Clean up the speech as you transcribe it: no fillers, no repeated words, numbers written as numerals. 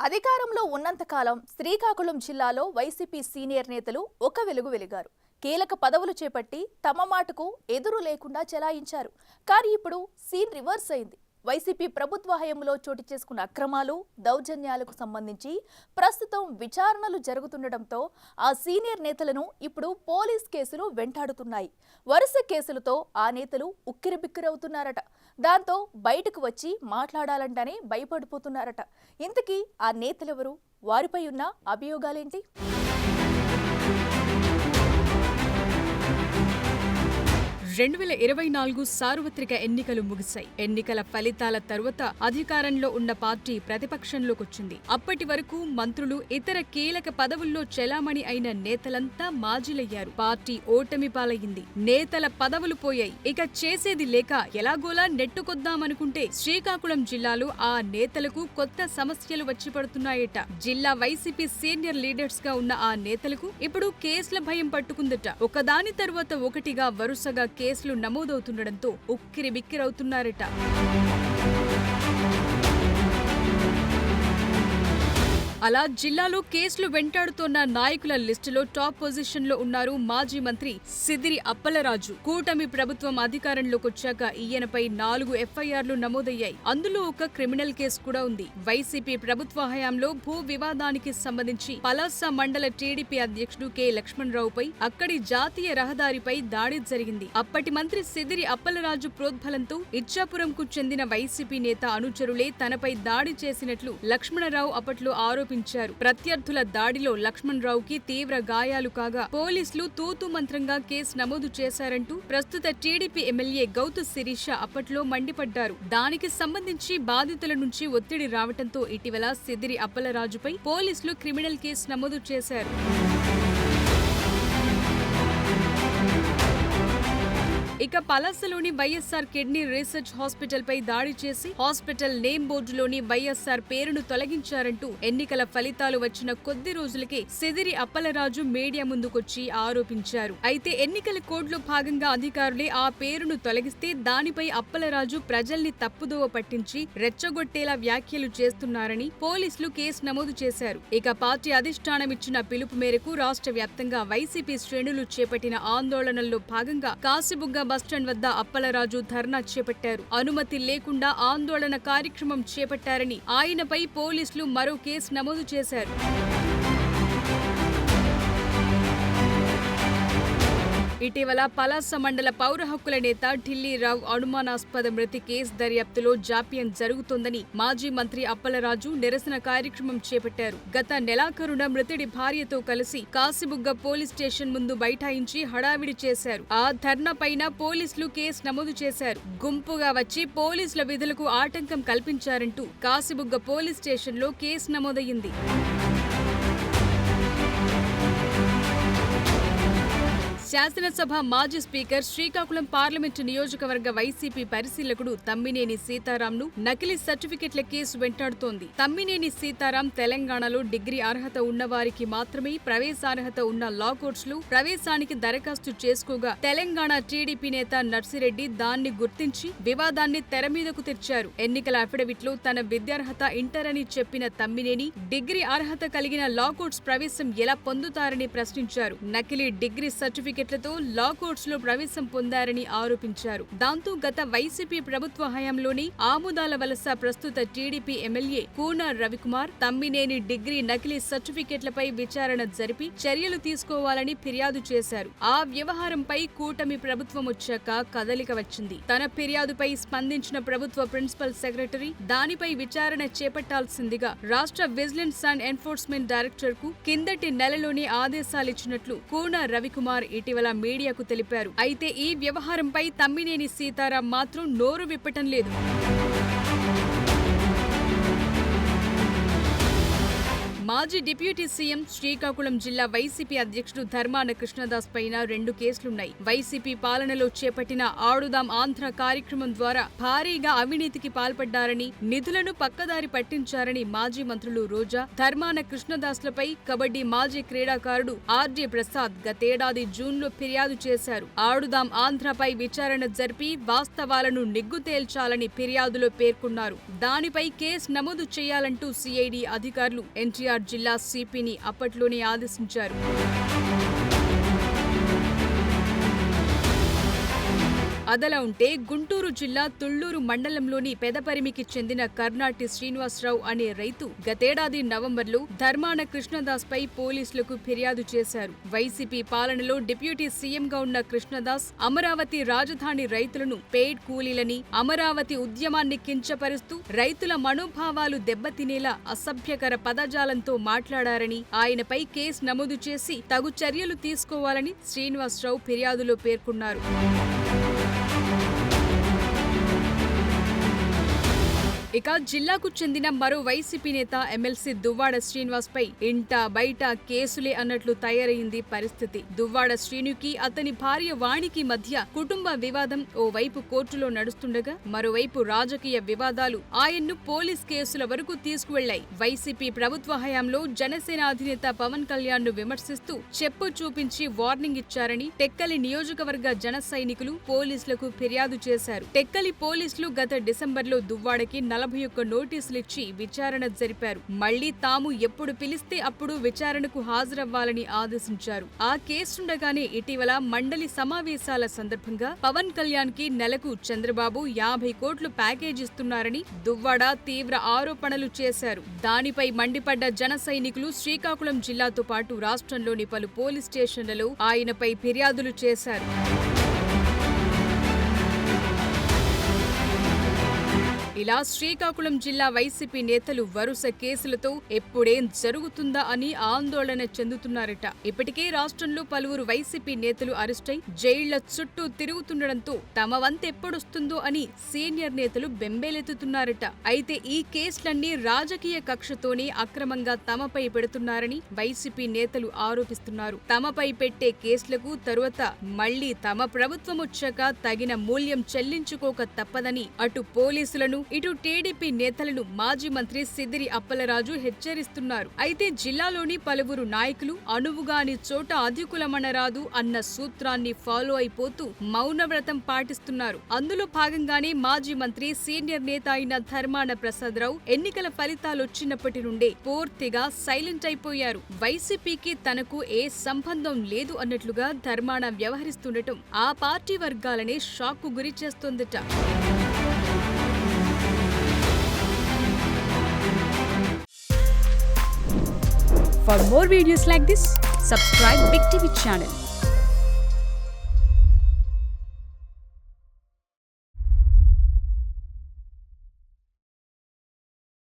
అధికారంలో ఉన్నంతకాలం శ్రీకాకుళం జిల్లాలో వైసీపీ సీనియర్ నేతలు ఒక వెలుగు వెలిగారు. కీలక పదవులు చేపట్టి తమ మాటకు ఎదురు లేకుండా చెలాయించారు. కానీ ఇప్పుడు సీన్ రివర్స్ అయింది. వైసీపీ ప్రభుత్వ హయాంలో చోటు చేసుకున్న అక్రమాలు, దౌర్జన్యాలకు సంబంధించి ప్రస్తుతం విచారణలు జరుగుతుండటంతో ఆ సీనియర్ నేతలను ఇప్పుడు పోలీస్ కేసులు వెంటాడుతున్నాయి. వరుస కేసులతో ఆ నేతలు ఉక్కిరిబిక్కిరవుతున్నారట. దాంతో బయటకు వచ్చి మాట్లాడాలంటేనే భయపడిపోతున్నారట. ఇంతకీ ఆ నేతలెవరు? వారిపై ఉన్న అభియోగాలేంటి? 2024 సార్వత్రిక ఎన్నికలు ముగిశాయి. ఎన్నికల ఫలితాల తరువాత అధికారంలో ఉన్న పార్టీ ప్రతిపక్షంలోకొచ్చింది. అప్పటి వరకు మంత్రులు, ఇతర కీలక పదవుల్లో చెలామణి అయిన నేతలంతా మాజీలయ్యారు. పార్టీ ఓటమి పాలయ్యింది. నేతల పదవులు పోయాయి. ఇక చేసేది లేక ఎలాగోలా నెట్టుకొద్దామనుకుంటే శ్రీకాకుళం జిల్లాలో ఆ నేతలకు కొత్త సమస్యలు వచ్చి పడుతున్నాయట. జిల్లా వైసీపీ సీనియర్ లీడర్స్ గా ఉన్న ఆ నేతలకు ఇప్పుడు కేసుల భయం పట్టుకుందట. ఒకదాని తరువాత ఒకటిగా వరుసగా కేసులు నమోదవుతుండటంతో ఉక్కిరిబిక్కిరవుతున్నారట. అలా జిల్లాలో కేసులు వెంటాడుతోన్న నాయకుల లిస్టులో టాప్ పొజిషన్ లో ఉన్నారు మాజీ మంత్రి సిదిరి అప్పలరాజు. కూటమి ప్రభుత్వం అధికారంలోకొచ్చాక ఈయనపై 4 ఎఫ్ఐఆర్లు నమోదయ్యాయి. అందులో ఒక క్రిమినల్ కేసు కూడా ఉంది. వైసీపీ ప్రభుత్వ హయాంలో భూ వివాదానికి సంబంధించి పలాస మండల టీడీపీ అధ్యక్షుడు కె లక్ష్మణరావుపై అక్కడి జాతీయ రహదారిపై దాడి జరిగింది. అప్పటి మంత్రి సిదిరి అప్పలరాజు ప్రోద్బలంతో ఇచ్చాపురంకు చెందిన వైసీపీ నేత అనుచరులే తనపై దాడి చేసినట్లు లక్ష్మణరావు అప్పట్లో ఆరోపించారు. ప్రత్యర్థుల దాడిలో లక్ష్మణరావుకి తీవ్ర గాయాలు కాగా పోలీసులు తూతు మంత్రంగా కేసు నమోదు చేశారంటూ ప్రస్తుత టీడీపీ ఎమ్మెల్యే గౌతు శిరీష అప్పట్లో మండిపడ్డారు. దానికి సంబంధించి బాధితుల నుంచి ఒత్తిడి రావడంతో ఇటీవల సిదిరి అప్పలరాజుపై పోలీసులు క్రిమినల్ కేసు నమోదు చేశారు. ఇక పలాసలోని వైఎస్ఆర్ కిడ్నీ రీసెర్చ్ హాస్పిటల్ పై దాడి చేసి హాస్పిటల్ నేమ్ బోర్డులోని వైఎస్ఆర్ పేరును తొలగించారంటూ ఎన్నికల ఫలితాలు వచ్చిన కొద్ది రోజులకే సిదిరి అప్పలరాజు మీడియా ముందుకొచ్చి ఆరోపించారు. అయితే ఎన్నికల కోడ్లో భాగంగా అధికారులే ఆ పేరును తొలగిస్తే దానిపై అప్పలరాజు ప్రజల్ని తప్పుదోవ పట్టించి రెచ్చగొట్టేలా వ్యాఖ్యలు చేస్తున్నారని పోలీసులు కేసు నమోదు చేశారు. ఇక పార్టీ అధిష్టానం ఇచ్చిన పిలుపు మేరకు రాష్ట్ర వ్యాప్తంగా వైసీపీ శ్రేణులు చేపట్టిన ఆందోళనల్లో భాగంగా కాశీబుగ్గ బస్టాండ్ వద్ద అప్పలరాజు ధర్నా చేపట్టారు. అనుమతి లేకుండా ఆందోళన కార్యక్రమం చేపట్టారని ఆయనపై పోలీసులు మరో కేసు నమోదు చేశారు. ఇటీవల పలాస మండల పౌర హక్కుల నేత ఢిల్లీరావు అనుమానాస్పద మృతి కేసు దర్యాప్తులో జాప్యం జరుగుతోందని మాజీ మంత్రి అప్పలరాజు నిరసన కార్యక్రమం చేపట్టారు. గత నెలాఖరున మృతుడి భార్యతో కలిసి కాశీబుగ్గ పోలీస్ స్టేషన్ ముందు బైఠాయించి హడావిడి చేశారు. ఆ ధర్నా పైన పోలీసులు కేసు నమోదు చేశారు. గుంపుగా వచ్చి పోలీసుల విధులకు ఆటంకం కల్పించారంటూ కాశీబుగ్గ పోలీస్ స్టేషన్లో కేసు నమోదయ్యింది. శాసనసభ మాజీ స్పీకర్, శ్రీకాకుళం పార్లమెంటు నియోజకవర్గ వైసీపీ పరిశీలకుడు తమ్మినేని సీతారాంను నకిలీ సర్టిఫికెట్ల కేసు వెంటాడుతోంది. తమ్మినేని సీతారాం తెలంగాణలో డిగ్రీ అర్హత ఉన్నవారికి మాత్రమే ప్రవేశార్హత ఉన్న లా కోర్సులో ప్రవేశానికి దరఖాస్తు చేసుకోగా తెలంగాణ టీడీపీ నేత నర్సిరెడ్డి దాన్ని గుర్తించి వివాదాన్ని తెరమీదకు తెచ్చారు. ఎన్నికల అఫిడవిట్లో తన విద్యార్హత ఇంటర్ అని చెప్పిన తమ్మినేని డిగ్రీ అర్హత కలిగిన లా కోర్స్ ప్రవేశం ఎలా పొందుతారని ప్రశ్నించారు. నకిలీ డిగ్రీ సర్టిఫికెట్ లా కోర్ట్స్ లో ప్రవేశం పొందారని ఆరోపించారు. దాంతో గత వైసీపీ ప్రభుత్వ హయాంలోని ఆముదాల వలస ప్రస్తుత TDP MLA Koona Ravikumar Tammineni degree నకిలీ సర్టిఫికెట్లపై విచారణ జరిపి చర్యలు తీసుకోవాలని ఫిర్యాదు చేశారు. ఆ వ్యవహారంపై కూటమి ప్రభుత్వం వచ్చాక కదలిక వచ్చింది. తన ఫిర్యాదుపై స్పందించిన ప్రభుత్వ ప్రిన్సిపల్ సెక్రటరీ దానిపై విచారణ చేపట్టాల్సిందిగా రాష్ట్ర విజిలెన్స్ అండ్ ఎన్ఫోర్స్మెంట్ డైరెక్టర్ కు కిందటి నెలలోనే ఆదేశాలిచ్చినట్లు కూన రవికుమార్ ఇటీవల మీడియాకు తెలిపారు. అయితే ఈ వ్యవహారంపై తమ్మినేని సీతారాం మాత్రం నోరు విప్పటం లేదు. మాజీ డిప్యూటీ సీఎం శ్రీకాకుళం జిల్లా వైసీపీ అధ్యక్షుడు ధర్మాన కృష్ణదాస్ పైన 2 కేసులున్నాయి. వైసీపీ పాలనలో చేపట్టిన ఆడుదాం ఆంధ్ర కార్యక్రమం ద్వారా భారీగా అవినీతికి పాల్పడ్డారని, నిధులను పక్కదారి పట్టించారని మాజీ మంత్రులు రోజా, ధర్మాన కృష్ణదాస్లపై కబడ్డీ మాజీ క్రీడాకారుడు ఆర్జే ప్రసాద్ గతేడాది జూన్లో ఫిర్యాదు చేశారు. ఆడుదాం ఆంధ్రపై విచారణ జరిపి వాస్తవాలను నిగ్గు తేల్చాలని ఫిర్యాదులో పేర్కొన్నారు. దానిపై కేసు నమోదు చేయాలంటూ సిఐడి అధికారులు ఎన్టీఆర్ జిల్లా సిపిని అప్పట్లోనే ఆదేశించారు. అదలా ఉంటే గుంటూరు జిల్లా తుళ్లూరు మండలంలోని పెదపరిమికి చెందిన కర్నాటి శ్రీనివాసరావు అనే రైతు గతేడాది నవంబర్లో ధర్మాన కృష్ణదాస్ పై పోలీసులకు ఫిర్యాదు చేశారు. వైసీపీ పాలనలో డిప్యూటీ సీఎంగా ఉన్న కృష్ణదాస్ అమరావతి రాజధాని రైతులను పెయిడ్ కూలీలని, అమరావతి ఉద్యమాన్ని కించపరుస్తూ రైతుల మనోభావాలు దెబ్బతినేలా అసభ్యకర పదజాలంతో మాట్లాడారని, ఆయనపై కేసు నమోదు చేసి తగు చర్యలు తీసుకోవాలని శ్రీనివాసరావు ఫిర్యాదులో పేర్కొన్నారు. ఇక జిల్లాకు చెందిన మరో వైసీపీ నేత ఎమ్మెల్సీ దువ్వాడ శ్రీనివాస్ పై ఇంట బయట కేసులే అన్నట్లు తయారైంది పరిస్థితి. దువ్వాడ శ్రీనుకి అతని భార్య వాణికి మధ్య కుటుంబ వివాదం ఓ వైపు కోర్టులో నడుస్తుండగా, మరోవైపు రాజకీయ వివాదాలు ఆయన్ను పోలీస్ కేసుల వరకు తీసుకువెళ్లాయి. వైసీపీ ప్రభుత్వ హయాంలో జనసేన అధినేత పవన్ కళ్యాణ్ ను విమర్శిస్తూ చెప్పు చూపించి వార్నింగ్ ఇచ్చారని టెక్కలి నియోజకవర్గ జన సైనికులు పోలీసులకు ఫిర్యాదు చేశారు. టెక్కలి పోలీసులు గత డిసెంబర్లో దువ్వాడకి 41 నోటీసులిచ్చి విచారణ జరిపారు. మళ్లీ తాము ఎప్పుడు పిలిస్తే అప్పుడు విచారణకు హాజరవ్వాలని ఆదేశించారు. ఆ కేసుండగానే ఇటీవల మండలి సమావేశాల సందర్భంగా పవన్ కళ్యాణ్ కి నెలకు చంద్రబాబు 50 కోట్లు ప్యాకేజ్ ఇస్తున్నారని దువ్వాడ తీవ్ర ఆరోపణలు చేశారు. దానిపై మండిపడ్డ జన సైనికులు శ్రీకాకుళం జిల్లాతో పాటు రాష్ట్రంలోని పలు పోలీస్ స్టేషన్లలో ఆయనపై ఫిర్యాదులు చేశారు. ఇలా శ్రీకాకుళం జిల్లా వైసీపీ నేతలు వరుస కేసులతో ఎప్పుడేం జరుగుతుందా అని ఆందోళన చెందుతున్నారట. ఇప్పటికే రాష్ట్రంలో పలువురు వైసీపీ నేతలు అరెస్టై జైళ్ల చుట్టూ తిరుగుతుండటంతో తమ వంతెప్పుడొస్తుందో అని సీనియర్ నేతలు బెంబేలెత్తుతున్నారట. అయితే ఈ కేసులన్నీ రాజకీయ కక్షతోనే అక్రమంగా తమపై పెడుతున్నారని వైసీపీ నేతలు ఆరోపిస్తున్నారు. తమపై పెట్టే కేసులకు తరువాత మళ్లీ తమ ప్రభుత్వం వచ్చాక తగిన మూల్యం చెల్లించుకోక తప్పదని అటు పోలీసులను ఇటు టీడీపీ నేతలను మాజీ మంత్రి సిద్దిరి అప్పలరాజు హెచ్చరిస్తున్నారు. అయితే జిల్లాలోని పలువురు నాయకులు అణువుగాని చోట అధికులమనరాదు అన్న సూత్రాన్ని ఫాలో అయిపోతూ మౌనవ్రతం పాటిస్తున్నారు. అందులో భాగంగానే మాజీ మంత్రి సీనియర్ నేత అయిన ధర్మాన ప్రసాదరావు ఎన్నికల ఫలితాలొచ్చినప్పటి నుండే పూర్తిగా సైలెంట్ అయిపోయారు. వైసీపీకి తనకు ఏ సంబంధం లేదు అన్నట్లుగా ధర్మాన వ్యవహరిస్తుండటం ఆ పార్టీ వర్గాలనే షాక్కు గురి చేస్తోందట. For more videos like this, subscribe Big TV channel.